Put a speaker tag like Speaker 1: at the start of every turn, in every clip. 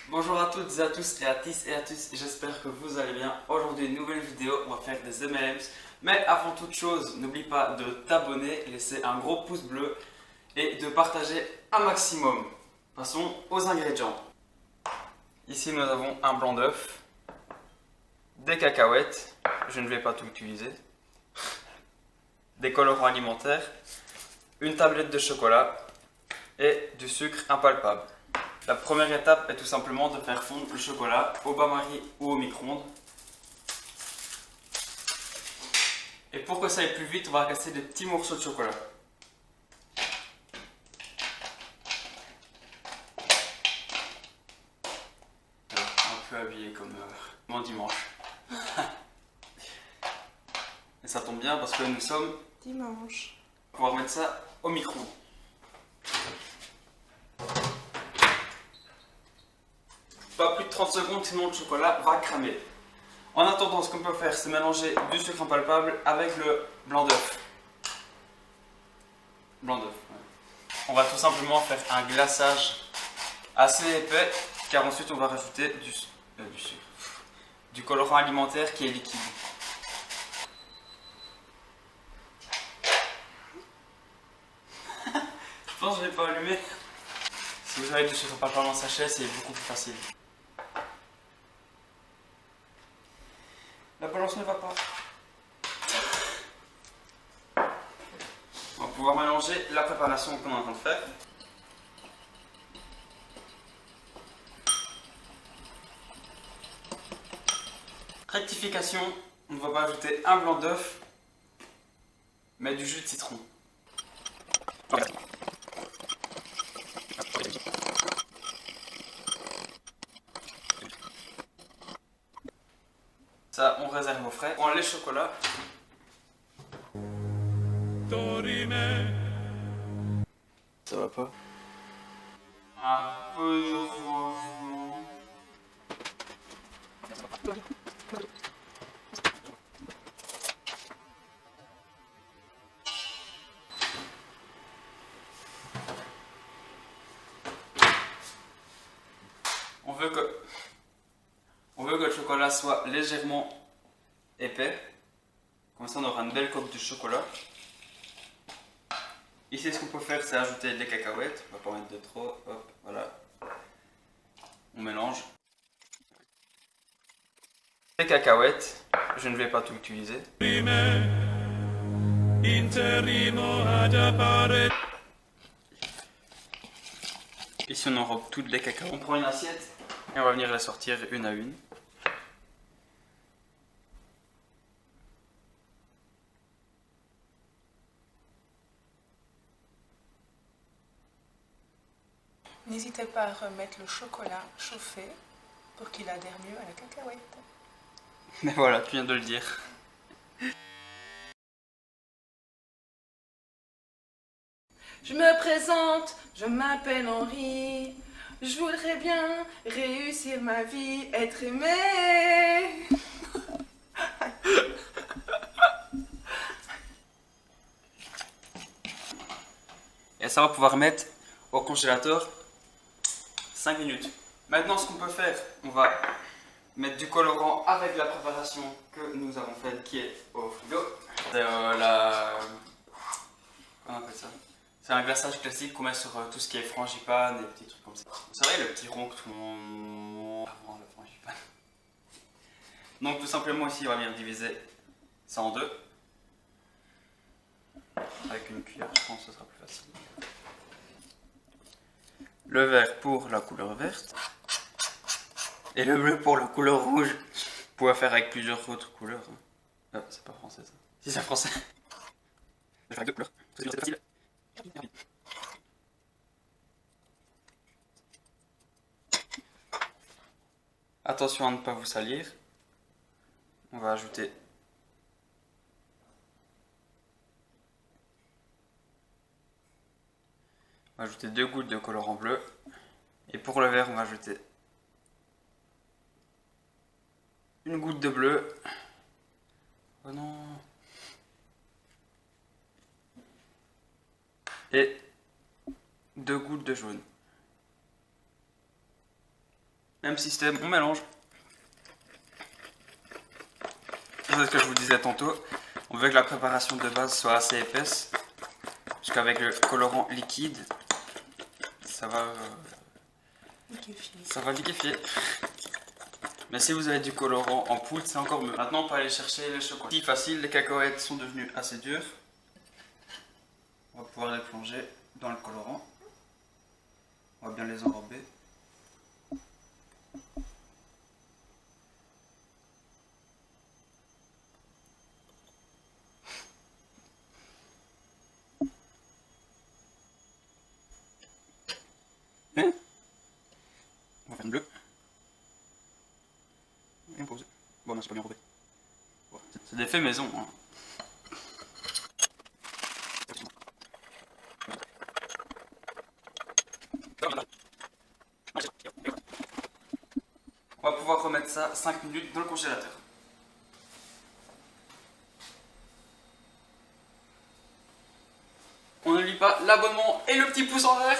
Speaker 1: Bonjour à toutes et à tous et à tous, j'espère que vous allez bien. Aujourd'hui, une nouvelle vidéo, on va faire des M&M's. Mais avant toute chose, n'oublie pas de t'abonner, laisser un gros pouce bleu et de partager un maximum. Passons aux ingrédients. Ici, nous avons un blanc d'œuf, des cacahuètes, je ne vais pas tout utiliser, des colorants alimentaires, une tablette de chocolat et du sucre impalpable. La première étape est tout simplement de faire fondre le chocolat au bain-marie ou au micro-ondes. Et pour que ça aille plus vite, on va casser des petits morceaux de chocolat. Alors, un peu habillé comme mon dimanche. Et ça tombe bien parce que nous sommes
Speaker 2: dimanche.
Speaker 1: On va remettre ça au micro. Pas plus de 30 secondes, sinon le chocolat va cramer. En attendant, ce qu'on peut faire, c'est mélanger du sucre impalpable avec le blanc d'œuf. Blanc d'œuf. Ouais. On va tout simplement faire un glaçage assez épais, car ensuite on va rajouter du sucre, du colorant alimentaire qui est liquide. Je pense que je ne l'ai pas allumé. Si vous avez du sucre impalpable en sachet, c'est beaucoup plus facile. La balance ne va pas. On va pouvoir mélanger la préparation qu'on est en train de faire. Rectification, on ne va pas ajouter un blanc d'œuf, mais du jus de citron. Ça, on réserve au frais. On lait chocolat. Ça va pas? Un peu de changement. On veut que le chocolat soit légèrement épais. Comme ça, on aura une belle coque de chocolat. Ici, ce qu'on peut faire, c'est ajouter des cacahuètes. On va pas mettre de trop. Hop, voilà. On mélange. Les cacahuètes, je ne vais pas tout utiliser. Ici, on enrobe toutes les cacahuètes. On prend une assiette et on va venir les sortir une à une.
Speaker 2: N'hésitez pas à remettre le chocolat chauffé pour qu'il adhère mieux à la cacahuète.
Speaker 1: Mais voilà, tu viens de le dire.
Speaker 2: Je me présente, je m'appelle Henri. Je voudrais bien réussir ma vie, être aimé.
Speaker 1: Et ça, on va pouvoir mettre au congélateur 5 minutes. Maintenant, ce qu'on peut faire, on va mettre du colorant avec la préparation que nous avons faite qui est au frigo. C'est comment on appelle ça? C'est un glaçage classique qu'on met sur tout ce qui est frangipane et des petits trucs comme ça. C'est vrai, le petit rond que tout le monde avant le frangipane. Donc tout simplement ici, on va venir diviser ça en deux. Avec une cuillère, je pense que ce sera plus facile. Le vert pour la couleur verte. Et le bleu pour la couleur rouge. Vous pouvez faire avec plusieurs autres couleurs. Ah, c'est pas français ça. Si c'est français. Je vais avec deux couleurs. C'est facile. Attention à ne pas vous salir. On va ajouter deux gouttes de colorant bleu. Et pour le vert, on va ajouter une goutte de bleu. Oh non. Et 2 gouttes de jaune. Même système, on mélange. C'est ce que je vous disais tantôt. On veut que la préparation de base soit assez épaisse. Parce qu'avec le colorant liquide, ça va liquéfier. Mais si vous avez du colorant en poudre, c'est encore mieux. Maintenant, on peut aller chercher les chocolats. C'est facile, les cacahuètes sont devenues assez dures. On va pouvoir les plonger dans le colorant. On va bien les enrober. On va faire une bleue. Et on pose. Bon, non, c'est pas bien enrobé. C'est des faits maison. Hein. On va pouvoir remettre ça 5 minutes dans le congélateur. On n'oublie pas l'abonnement et le petit pouce en l'air.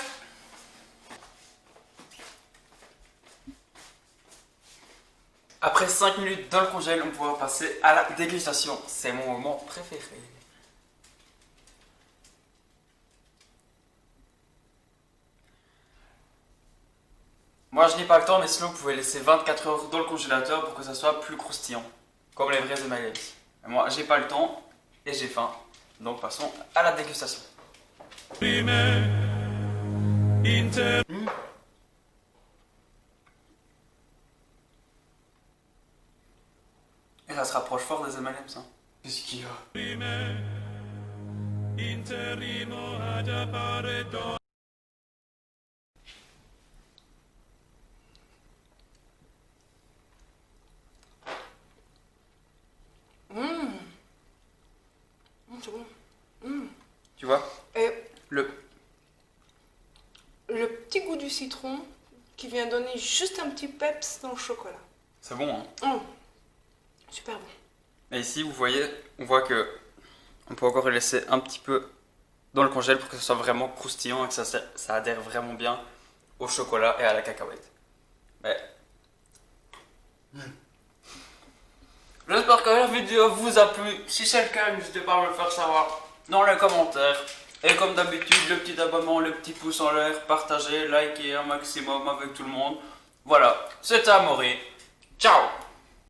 Speaker 1: Après 5 minutes dans le congèle, on pourra passer à la dégustation. C'est mon moment préféré. Moi je n'ai pas le temps, mais sinon vous pouvez laisser 24 heures dans le congélateur pour que ça soit plus croustillant. Comme les vrais M&M's. Moi j'ai pas le temps et j'ai faim. Donc passons à la dégustation. Et ça se rapproche fort des M&M's. Hein. Qu'est-ce qu'il y a?
Speaker 2: C'est bon.
Speaker 1: Tu vois?
Speaker 2: Et
Speaker 1: le
Speaker 2: petit goût du citron qui vient donner juste un petit peps dans le chocolat.
Speaker 1: C'est bon, hein?
Speaker 2: Super bon.
Speaker 1: Et ici, vous voyez, on voit que on peut encore le laisser un petit peu dans le congèle pour que ce soit vraiment croustillant et que ça adhère vraiment bien au chocolat et à la cacahuète. Mais... J'espère que la vidéo vous a plu. Si c'est le cas, n'hésitez pas à me le faire savoir dans les commentaires. Et comme d'habitude, le petit abonnement, le petit pouce en l'air, partagez, likez un maximum avec tout le monde. Voilà, c'était Amaury. Ciao!